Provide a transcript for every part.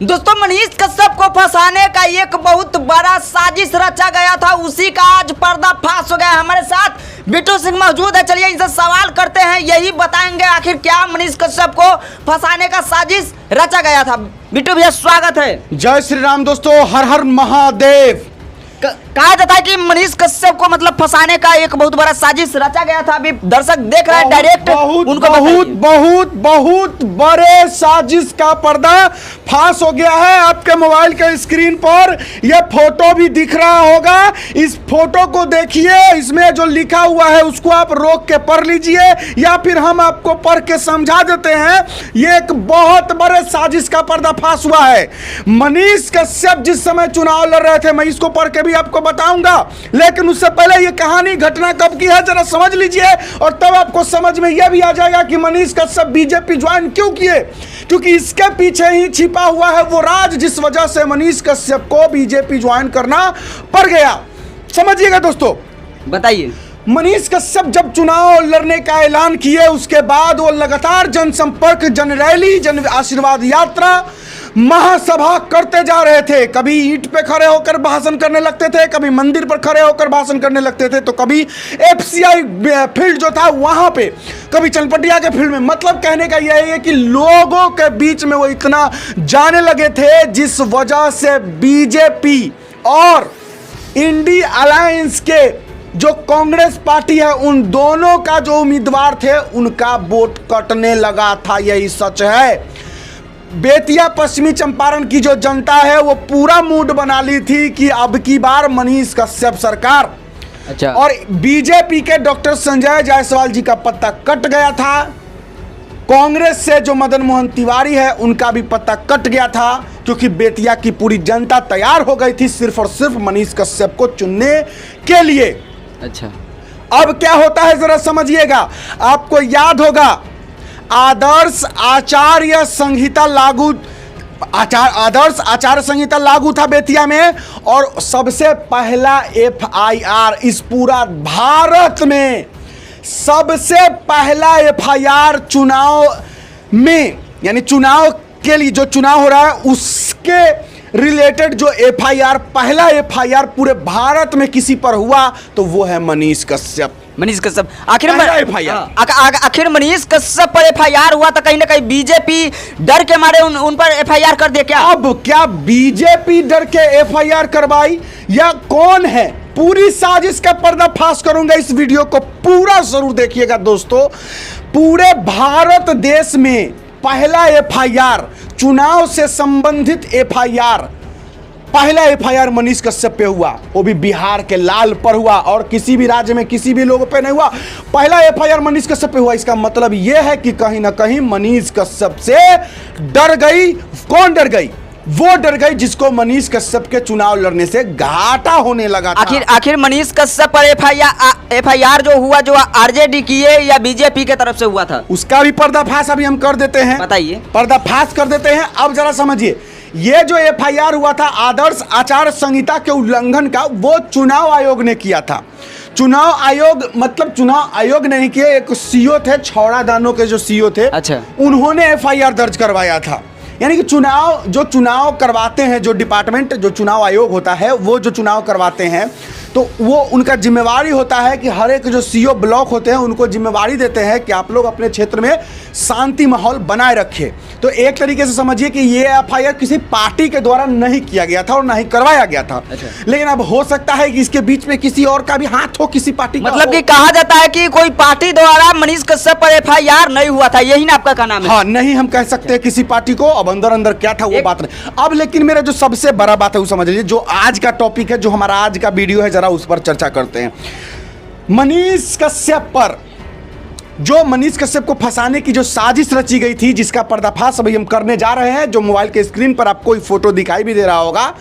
दोस्तों, मनीष कश्यप को फंसाने का एक बहुत बड़ा साजिश रचा गया था, उसी का आज पर्दाफाश हो गया। हमारे साथ बिट्टू सिंह मौजूद है, चलिए इनसे सवाल करते हैं, यही बताएंगे आखिर क्या मनीष कश्यप को फंसाने का साजिश रचा गया था। बिट्टू भैया स्वागत है। जय श्री राम दोस्तों, हर हर महादेव। कहा जाता है कि मनीष कश्यप को मतलब फंसाने का एक बहुत बड़ा साजिश रचा गया था। अभी दर्शक देख रहे हैं डायरेक्ट उनको बहुत बड़े साजिश का पर्दा फाश हो गया है। आपके मोबाइल के स्क्रीन पर यह फोटो भी दिख रहा होगा। इस फोटो को देखिए, इसमें जो लिखा हुआ है उसको आप रोक के पढ़ लीजिए या फिर हम आपको पढ़ के समझा देते हैं। यह एक बहुत बड़े साजिश का पर्दाफाश हुआ है। मनीष कश्यप जिस समय चुनाव लड़ रहे थे, मैं इसको पढ़ के भी आपको बताऊंगा, लेकिन उससे पहले ये कहानी घटना कब की है जरा समझ लीजिए, और तब आपको समझ में यह भी आ जाएगा कि मनीष कश्यप बीजेपी ज्वाइन क्यों किए। क्योंकि इसके पीछे ही छिपा हुआ है वो राज जिस वजह से मनीष कश्यप को बीजेपी ज्वाइन करना पड़ गया। समझिएगा दोस्तों, बताइए। मनीष कश्यप जब चुनाव लड़ने का ऐलान किए, उसके बाद वो लगातार जनसंपर्क, जन रैली, जन आशीर्वाद यात्रा, महासभा करते जा रहे थे। कभी ईंट पे खड़े होकर भाषण करने लगते थे, कभी मंदिर पर खड़े होकर भाषण करने लगते थे, तो कभी एफसीआई फील्ड जो था वहां पे, कभी चनपटिया के फील्ड में। मतलब कहने का यह है कि लोगों के बीच में वो इतना जाने लगे थे जिस वजह से बीजेपी और इंडी अलायंस के जो कांग्रेस पार्टी है, उन दोनों का जो उम्मीदवार थे उनका वोट कटने लगा था। यही सच है। बेतिया पश्चिमी चंपारण की जो जनता है वो पूरा मूड बना ली थी कि अब की बार मनीष कश्यप सरकार। अच्छा। और बीजेपी के डॉक्टर संजय जायसवाल जी का पत्ता कट गया था। कांग्रेस से जो मदन मोहन तिवारी है उनका भी पत्ता कट गया था, क्योंकि बेतिया की पूरी जनता तैयार हो गई थी सिर्फ और सिर्फ मनीष कश्यप को चुनने के लिए। अच्छा, अब क्या होता है जरा समझिएगा। आपको याद होगा आदर्श आचार्य संहिता लागू था बेतिया में, और सबसे पहला एफआईआर इस पूरा भारत में, सबसे पहला एफआईआर चुनाव में, यानी चुनाव के लिए जो चुनाव हो रहा है उसके रिलेटेड जो एफआईआर, पहला एफआईआर पूरे भारत में किसी पर हुआ तो वो है मनीष कश्यप। मनीष कश्यप आखिर मनीष कश्यप पर एफआईआर हुआ तो कहीं ना कहीं बीजेपी डर के मारे उन पर एफआईआर कर दे क्या? अब क्या बीजेपी डर के एफआईआर करवाई या कौन है? पूरी साजिश का पर्दाफाश करूंगा। इस वीडियो को पूरा जरूर देखिएगा दोस्तों। पूरे भारत देश में पहला एफआईआर, चुनाव से संबंधित एफआईआर, पहला एफआईआर मनीष कश्यप पे हुआ, वो भी बिहार के लाल पर हुआ और किसी भी राज्य में किसी भी लोगों पे नहीं हुआ। पहला एफआईआर मनीष कश्यप पे हुआ। इसका मतलब यह है कि कहीं ना कहीं मनीष कश्यप से डर गई। कौन डर गई? वो डर गई जिसको मनीष कश्यप के चुनाव लड़ने से घाटा होने लगा था। आखिर मनीष कश्यप पर एफआईआर जो हुआ, जो आरजेडी की है या बीजेपी के तरफ से हुआ था, उसका भी पर्दाफाश अभी हम कर देते हैं। बताइए। पर्दाफाश कर देते हैं। अब जरा समझिए, ये जो एफआईआर हुआ था आदर्श आचार संहिता के उल्लंघन का, वो चुनाव आयोग ने किया था। चुनाव आयोग मतलब चुनाव आयोग नहीं किए, एक सीओ थे, छौड़ा दानों के जो सीओ थे, अच्छा, उन्होंने एफआईआर दर्ज करवाया था। यानी कि चुनाव करवाते हैं जो डिपार्टमेंट, जो चुनाव आयोग होता है, वो जो चुनाव करवाते हैं तो वो उनका जिम्मेवारी होता है कि हर एक जो सीओ ब्लॉक होते हैं उनको जिम्मेवारी देते हैं कि आप लोग अपने क्षेत्र में शांति माहौल बनाए रखें। तो एक तरीके से समझिए कि ये एफआईआर किसी पार्टी के द्वारा नहीं किया गया था और ना ही करवाया गया था। अच्छा। लेकिन अब हो सकता है कि इसके बीच में किसी और का भी हाथ हो, किसी पार्टी का। मतलब कि कहा जाता है कि कोई पार्टी द्वारा मनीष कश्यप पर एफआईआर नहीं हुआ था, यही ना आपका कहना है? हाँ, नहीं हम कह सकते हैं किसी पार्टी को। अब अंदर क्या था वो बात नहीं। अब लेकिन मेरा जो सबसे बड़ा बात है वो समझ लीजिए, जो आज का टॉपिक है, जो हमारा आज का वीडियो है, जरा उस पर चर्चा करते हैं। मनीष कश्यप पर, जो मनीष कश्यप को फंसाने की जो साजिश रची गई थी, जिसका पर्दाफाश अभी हम करने जा रहे हैं, जो मोबाइल के स्क्रीन पर आपको फोटो दिखाई भी दे रहा होगा,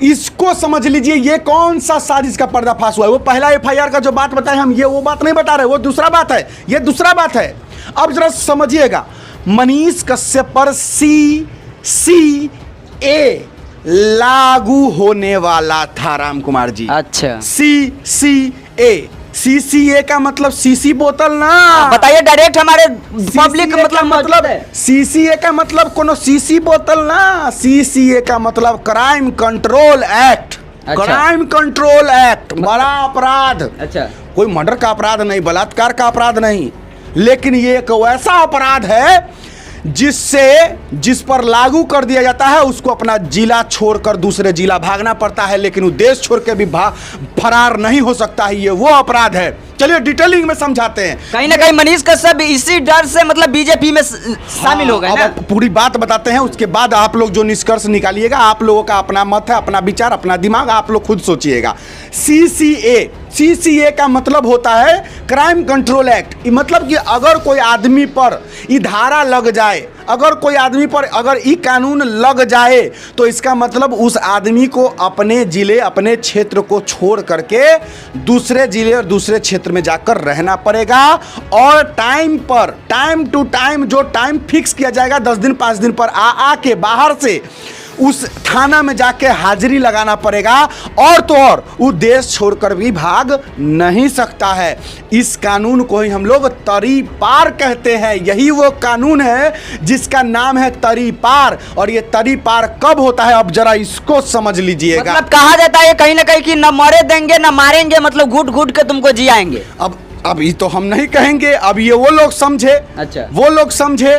इसको समझ लीजिए ये कौन सा साजिश का पर्दाफाश हुआ है। वो पहला एफआईआर का जो बात बताए हम, ये वो बात नहीं बता रहे, वो दूसरा बात है, ये दूसरा बात है। अब जरा समझिएगा, मनीष कश्यप पर सीसीए लागू होने वाला था राम कुमार जी। अच्छा, सीसीए सीसीए का मतलब सीसी बोतल ना, बताइए डायरेक्ट हमारे पब्लिक CCA मतलब का मौजूद है। सीसीए का मतलब कोनो सीसी बोतल ना, सीसीए का मतलब क्राइम कंट्रोल एक्ट। अच्छा। क्राइम कंट्रोल एक्ट बड़ा अपराध। अच्छा। कोई मर्डर का अपराध नहीं, बलात्कार का अपराध नहीं, लेकिन ये एक वैसा अपराध है जिस पर लागू कर दिया जाता है उसको अपना जिला छोड़कर दूसरे जिला भागना पड़ता है, लेकिन वो देश छोड़ के भी फरार नहीं हो सकता है। ये वो अपराध है। चलिए डिटेलिंग में समझाते हैं। कहीं ना कहीं मनीष कश्यप इसी डर से मतलब बीजेपी में शामिल हो गए ना। अब पूरी बात बताते हैं, उसके बाद आप लोग जो निष्कर्ष निकालिएगा, आप लोगों का अपना मत है, अपना विचार, अपना दिमाग, आप लोग खुद सोचिएगा। सीसीए का मतलब होता है क्राइम कंट्रोल एक्ट। ये मतलब कि अगर कोई आदमी पर ये धारा लग जाए, अगर कोई आदमी पर अगर ये कानून लग जाए, तो इसका मतलब उस आदमी को अपने जिले, अपने क्षेत्र को छोड़ करके दूसरे जिले और दूसरे क्षेत्र में जाकर रहना पड़ेगा। और टाइम टू टाइम जो टाइम फिक्स किया जाएगा 10 दिन 5 दिन पर आके बाहर से उस थाना में जाके हाजिरी लगाना पड़ेगा। और तो और वो देश छोड़कर भी भाग नहीं सकता है। इस कानून को ही हम लोग तरी पार कहते हैं। यही वो कानून है जिसका नाम है तरी पार। और ये तरी पार कब होता है, अब जरा इसको समझ लीजिएगा। मतलब कहा जाता है कहीं ना कहीं कि न मरे देंगे न मारेंगे, मतलब घुट घुट के तुमको जियाएंगे। अब ये तो हम नहीं कहेंगे, अब ये वो लोग समझे। अच्छा। वो लोग समझे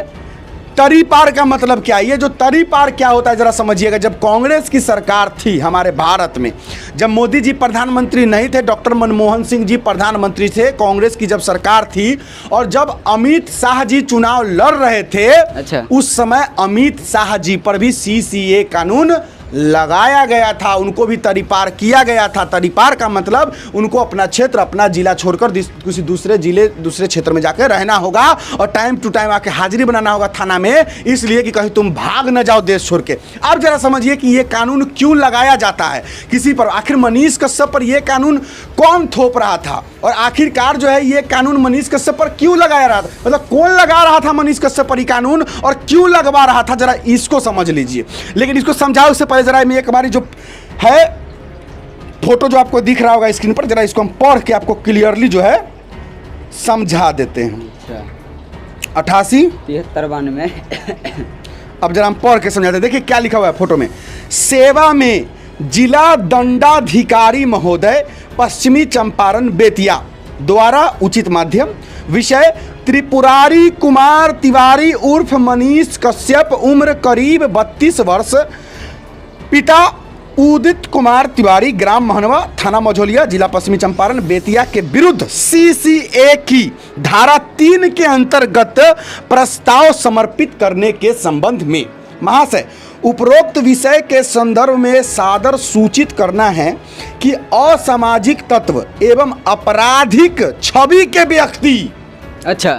तरी पार का मतलब क्या है। ये जो तरी पार क्या होता है जरा समझिएगा। जब कांग्रेस की सरकार थी हमारे भारत में, जब मोदी जी प्रधानमंत्री नहीं थे, डॉक्टर मनमोहन सिंह जी प्रधानमंत्री थे, कांग्रेस की जब सरकार थी, और जब अमित शाह जी चुनाव लड़ रहे थे, अच्छा। उस समय अमित शाह जी पर भी सीसीए कानून लगाया गया था, उनको भी तरीपार किया गया था। तरीपार का मतलब उनको अपना क्षेत्र, अपना जिला छोड़कर किसी दूसरे जिले, दूसरे क्षेत्र में जाकर रहना होगा और टाइम टू टाइम आके हाजिरी बनाना होगा थाना में, इसलिए कि कहीं तुम भाग न जाओ देश छोड़ के। अब जरा समझिए कि ये कानून क्यों लगाया जाता है किसी पर। आखिर मनीष कश्यप पर यह कानून कौन थोप रहा था, और आखिरकार जो है ये कानून मनीष कश्यप पर क्यों लगाया रहा था, मतलब कौन लगा रहा था मनीष कश्यप पर ये कानून और क्यों लगवा रहा था, जरा इसको समझ लीजिए। लेकिन इसको समझाओ उससे जरा मैं एक बारी जो है फोटो जो आपको दिख रहा होगा स्क्रीन पर, जरा इसको हम पढ़ के आपको क्लियरली जो है समझा देते हैं। 88 93 में अब जरा हम पढ़ के समझाते हैं। देखिए क्या लिखा हुआ है फोटो में। सेवा में जिला दंडाधिकारी महोदय पश्चिमी चंपारण बेतिया द्वारा उचित माध्यम। विषय त्रिपुरारी कुमार तिवारी उर्फ मनीष कश्यप, उम्र करीब 32 वर्ष, पिता उदित कुमार तिवारी, ग्राम महनवा, थाना मझौलिया, जिला पश्चिमी चंपारण बेतिया के विरुद्ध सीसीए की धारा 3 के अंतर्गत प्रस्ताव समर्पित करने के संबंध में महाशय उपरोक्त विषय के संदर्भ में सादर सूचित करना है कि असामाजिक तत्व एवं आपराधिक छवि के व्यक्ति, अच्छा,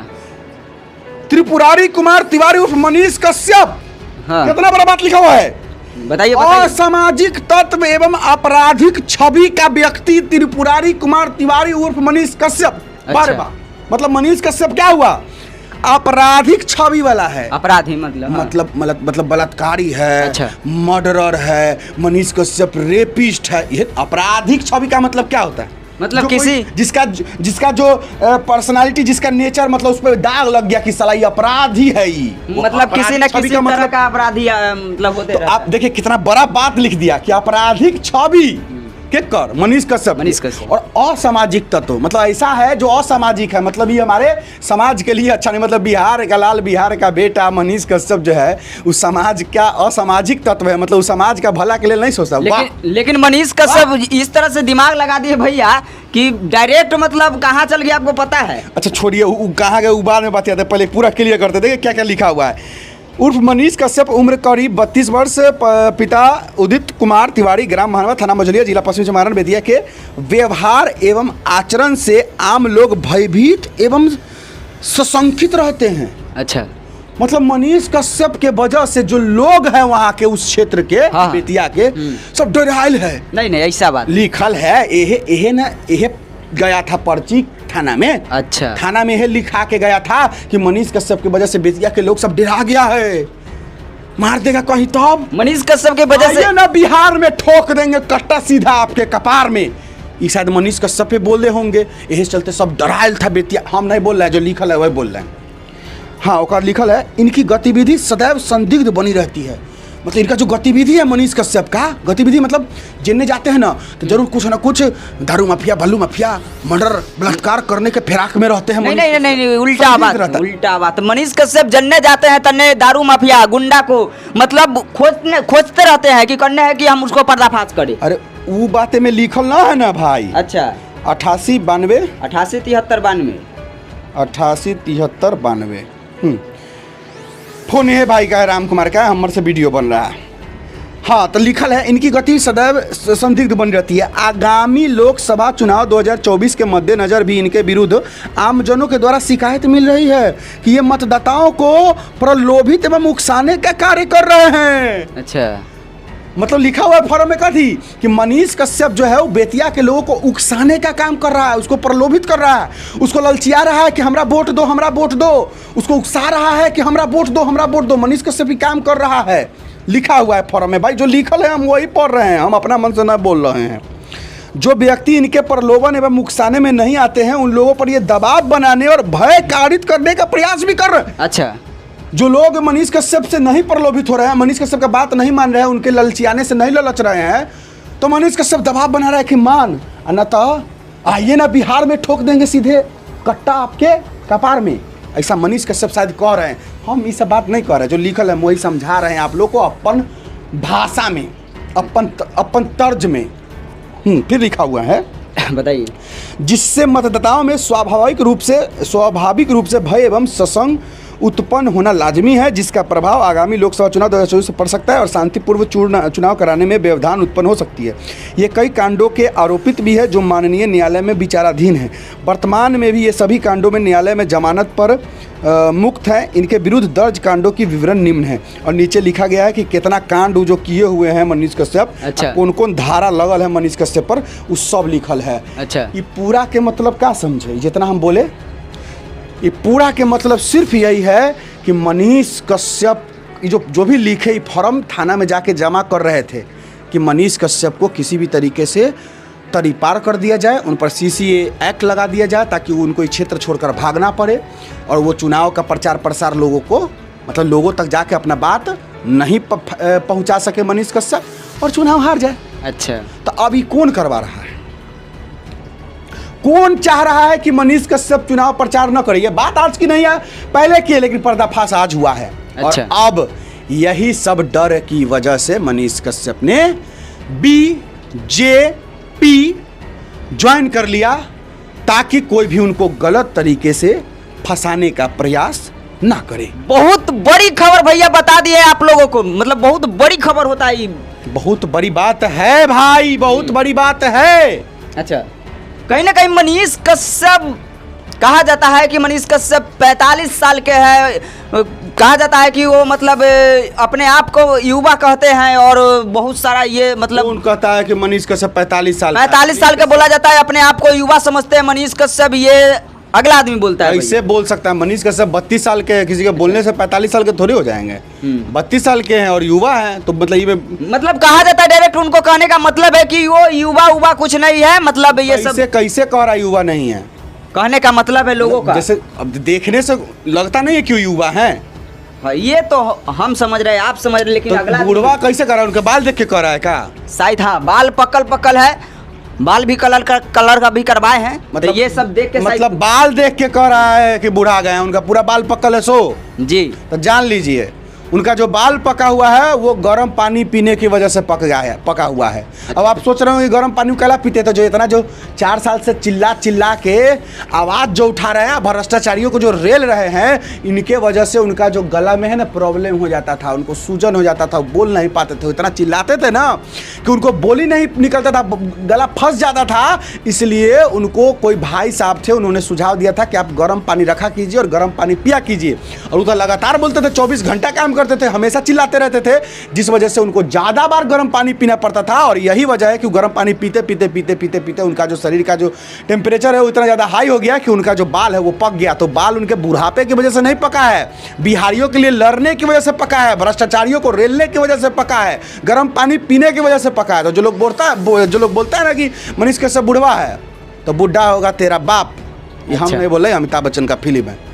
त्रिपुरारी कुमार तिवारी उर्फ मनीष कश्यप, हाँ। कितना बड़ा बात लिखा हुआ है, बताइए। असामाजिक तत्व एवं आपराधिक छवि का व्यक्ति त्रिपुरारी कुमार तिवारी उर्फ मनीष कश्यप। बारे बार मतलब मनीष कश्यप क्या हुआ, आपराधिक छवि वाला है। अपराधी मतलब हाँ। मतलब बलात्कारी है, अच्छा। मर्डरर है, मनीष कश्यप रेपिस्ट है। ये आपराधिक छवि का मतलब क्या होता है, मतलब किसी जिसका जो पर्सनालिटी, जिसका नेचर, मतलब उस पर दाग लग गया कि साला ये अपराधी है। ये मतलब किसी न किसी तरह मतलब का अपराधी मतलब होते तो आप देखिए कितना बड़ा बात लिख दिया कि आपराधिक छवि के कर मनीष कश्यप। और असामाजिक तत्व मतलब ऐसा है जो असामाजिक है, मतलब ये हमारे समाज के लिए अच्छा नहीं। मतलब बिहार का लाल, बिहार का बेटा मनीष कश्यप जो है उस समाज का असामाजिक तत्व है, मतलब उस समाज का भला के लिए नहीं सोचता। लेकिन मनीष कश्यप इस तरह से दिमाग लगा दिए भैया कि डायरेक्ट मतलब कहाँ चल गया आपको पता है। अच्छा छोड़िए कहाँ गए, बाद में बात आते, पहले पूरा क्लियर करते। देखिए क्या क्या लिखा हुआ है। उर्फ मनीष कश्यप, उम्र करीब 32 वर्ष, पिता उदित कुमार तिवारी, ग्राम महनवा, थाना मझौलिया, जिला पश्चिमी चंपारण बेतिया के व्यवहार एवं आचरण से आम लोग भयभीत एवं सशंकित रहते हैं। अच्छा, मतलब मनीष कश्यप के वजह से जो लोग हैं वहाँ के उस क्षेत्र के, हाँ। बेतिया के, सब डरायल है। नहीं ऐसा बात लिखल है एहे गया था पर्ची थाना में। अच्छा, थाना में लिखा के गया था कि मनीष कश्यप की वजह से बेतिया के लोग सब डरा गया है, मार देगा कहीं। तब मनीष कश्यप की वजह से ना बिहार में ठोक देंगे कट्टा सीधा आपके कपार में। ये शायद मनीष कश्यप पे बोल रहे होंगे, यही चलते सब डरायल था बेतिया। हम नहीं बोल रहे हैं, जो लिखल है वही बोल रहे हैं। हाँ, ओकर लिखल है, इनकी गतिविधि सदैव संदिग्ध बनी रहती है। मतलब इनका जो गतिविधि है मनीष कश्यप का गतिविधि, मतलब जिनने जाते हैं ना तो जरूर कुछ ना कुछ दारू माफिया, भल्लू माफिया, मर्डर, बलात्कार करने के फिराक में रहते हैं। नहीं, उल्टा बात। मनीष कश्यप जन्ने जाते हैं तन्ने दारू माफिया, गुंडा को मतलब खोजते रहते हैं कि करने है कि हम उसको पर्दाफाश करें। अरे वो बातें में लिखल ना है ना भाई। अच्छा, 88 92 88 73 92 88 73 92। फोन है भाई का, राम कुमार का, हमर से वीडियो बन रहा है। हाँ, तो लिखल है, इनकी गति सदैव संदिग्ध बनी रहती है। आगामी लोकसभा चुनाव 2024 के मद्देनजर भी इनके विरुद्ध आमजनों के द्वारा शिकायत मिल रही है कि ये मतदाताओं को प्रलोभित एवं उकसाने का कार्य कर रहे हैं। अच्छा, मतलब लिखा हुआ है फॉर्म में कथी कि मनीष कश्यप जो है वो बेतिया के लोगों को उकसाने का काम कर रहा है, उसको प्रलोभित कर रहा है, उसको ललचिया रहा है कि हमरा वोट दो, हमरा वोट दो, उसको उकसा रहा है कि हमरा वोट दो, हमरा वोट दो। मनीष कश्यप भी काम कर रहा है, लिखा हुआ है फॉर्म में भाई। जो लिखल है हम वही पढ़ रहे हैं, हम अपना मन से न बोल रहे हैं। जो व्यक्ति इनके प्रलोभन एवं उकसाने में नहीं आते हैं उन लोगों पर ये दबाव बनाने और भय कारित करने का प्रयास भी कर रहे हैं। अच्छा, जो लोग मनीष कश्यप से नहीं प्रलोभित हो रहे हैं, मनीष कश्यप का बात नहीं मान रहे हैं, उनके ललचियाने से नहीं ललच रहे हैं, तो मनीष कश्यप दबाव बना रहा है कि मान, न तो आइए ना बिहार में ठोक देंगे सीधे कट्टा आपके कपार में। ऐसा मनीष कश्यप शायद कह रहे हैं। हम ये सब बात नहीं कह रहे, जो लिखल है वही समझा रहे हैं आप लोग को अपन भाषा में, अपन तर्ज में। फिर लिखा हुआ है, बताइए, जिससे मतदाताओं में स्वाभाविक रूप से भय एवं सशंक उत्पन्न होना लाजमी है, जिसका प्रभाव आगामी लोकसभा चुनाव 2024 से पड़ सकता है और शांतिपूर्व चुनाव कराने में व्यवधान उत्पन्न हो सकती है। ये कई कांडों के आरोपित भी है जो माननीय न्यायालय में विचाराधीन है। वर्तमान में भी ये सभी कांडों में न्यायालय में जमानत पर मुक्त है। इनके विरुद्ध दर्ज कांडों की विवरण निम्न है, और नीचे लिखा गया है कि कितना कांड जो किए हुए हैं मनीष कश्यप, अच्छा, कौन कौन धारा लगल है मनीष कश्यप पर, उस सब लिखल है। अच्छा, ये पूरा के मतलब क्या समझे, जितना हम बोले ये पूरा के मतलब सिर्फ यही है कि मनीष कश्यप जो भी लिखे फॉर्म थाना में जाके जमा कर रहे थे कि मनीष कश्यप को किसी भी तरीके से तरीपार कर दिया जाए, उन पर CCA एक्ट लगा दिया जाए ताकि उनको इस क्षेत्र छोड़कर भागना पड़े और वो चुनाव का प्रचार प्रसार लोगों को, मतलब लोगों तक जाके अपना बात नहीं पहुंचा सके मनीष कश्यप और चुनाव हार जाए। अच्छा, तो अभी कौन करवा रहा है? कौन चाह रहा है कि मनीष कश्यप चुनाव प्रचार न करे? ये बात आज की नहीं है, पहले की है, लेकिन पर्दाफाश आज हुआ है। अच्छा। और अब यही सब डर की वजह से मनीष कश्यप ने BJP ज्वाइन कर लिया ताकि कोई भी उनको गलत तरीके से फंसाने का प्रयास ना करे। बहुत बड़ी खबर भैया बता दिए आप लोगों को, मतलब बहुत बड़ी खबर होता है। बहुत बड़ी बात है भाई, बहुत बड़ी बात है। अच्छा, कहीं ना कहीं मनीष कश्यप कहा जाता है कि मनीष कश्यप 45 साल के हैं। कहा जाता है कि वो मतलब अपने आप को युवा कहते हैं और बहुत सारा ये मतलब कौन कहता है कि मनीष कश्यप 45 साल के बोला जाता है, अपने आप को युवा समझते हैं मनीष कश्यप। ये अगला आदमी बोलता है, ऐसे बोल सकता है। मनीष कश्यप 32 साल के हैं, किसी के बोलने से 45 साल के थोड़े हो जाएंगे। 32 साल के हैं और युवा हैं, तो मतलब ये मतलब कहा जाता है डायरेक्ट। उनको कहने का मतलब है कि वो युवा कुछ नहीं है, मतलब ये सब कैसे कह रहा युवा नहीं है, कहने का मतलब है लोगों का। जैसे अब देखने से लगता नहीं है क्यों युवा है। हाँ, ये तो हम समझ रहे हैं, आप समझ रहे, लेकिन तो अगला बुढ़वा कैसे कर रहा है? उनके बाल देख के कर रहा है क्या? शायद हाँ, बाल पकल है, बाल भी कलर का भी करवाए हैं। मतलब ये सब देख के मतलब बाल देख के कह रहा है कि बुढ़ा गए हैं, उनका पूरा बाल पकल है। सो जी, तो जान लीजिए उनका जो बाल पका हुआ है वो गर्म पानी पीने की वजह से पका हुआ है। अब आप सोच रहे हो कि गर्म पानी कैला पीते, तो जो इतना जो 4 साल से चिल्ला के आवाज़ जो उठा रहे हैं, भ्रष्टाचारियों को जो रेल रहे हैं, इनके वजह से उनका जो गला में है ना प्रॉब्लम हो जाता था, उनको सूजन हो जाता था, बोल नहीं पाते थे। इतना चिल्लाते थे ना कि उनको बोली नहीं निकलता था, गला फंस जाता था। इसलिए उनको कोई भाई साहब थे, उन्होंने सुझाव दिया था कि आप गर्म पानी रखा कीजिए और गर्म पानी पिया कीजिए। और वो तो लगातार बोलते थे 24 घंटा काम करते थे, हमेशा चिल्लाते रहते थे, जिस वजह से उनको ज़्यादा बार गर्म पानी पीना पड़ता था। और यही वजह है कि गर्म पानी पीते पीते पीते पीते पीते उनका जो शरीर का जो टेम्परेचर है वो इतना ज़्यादा हाई हो गया कि उनका जो बाल है वो पक गया। तो बाल उनके बुढ़ापे की वजह से नहीं पका है, बिहारियों के लिए लड़ने की वजह से पका है, भ्रष्टाचारियों को रेलने की वजह से पका है, गर्म पानी पीने की वजह से पका है। तो जो लोग बोलता है ना कि मनीष कश्यप बुढ़वा है, तो बुढ़ा होगा तेरा बाप। ये हम अच्छा। नहीं बोले, अमिताभ बच्चन का फिल्म है।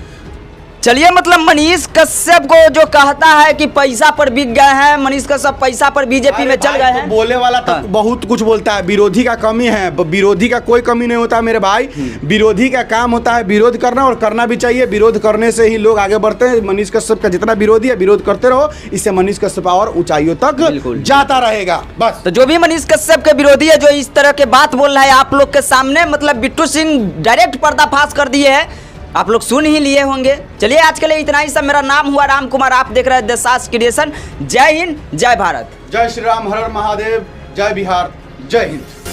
चलिए, मतलब मनीष कश्यप को जो कहता है कि पैसा पर बिक गए हैं, मनीष कश्यप पैसा पर बीजेपी में चल गए हैं। बोले वाला तो हाँ। बहुत कुछ बोलता है, विरोधी का कमी है, विरोधी का कोई कमी नहीं होता मेरे भाई। विरोधी का काम होता है विरोध करना, और करना भी चाहिए। विरोध करने से ही लोग आगे बढ़ते हैं। मनीष कश्यप का जितना विरोधी है, विरोध करते रहो, इससे मनीष कश्यप और ऊंचाइयों तक बिल्कुल। जाता रहेगा। बस तो जो भी मनीष कश्यप के विरोधी है, जो इस तरह के बात बोल रहा है आप लोग के सामने, मतलब बिट्टू सिंह डायरेक्ट पर्दाफाश कर दिए हैं, आप लोग सुन ही लिए होंगे। चलिए, आज के लिए इतना ही सब। मेरा नाम हुआ राम कुमार, आप देख रहे हैं देसास क्रिएशन। जय हिंद, जय भारत, जय श्री राम, हर हर महादेव, जय बिहार, जय हिंद।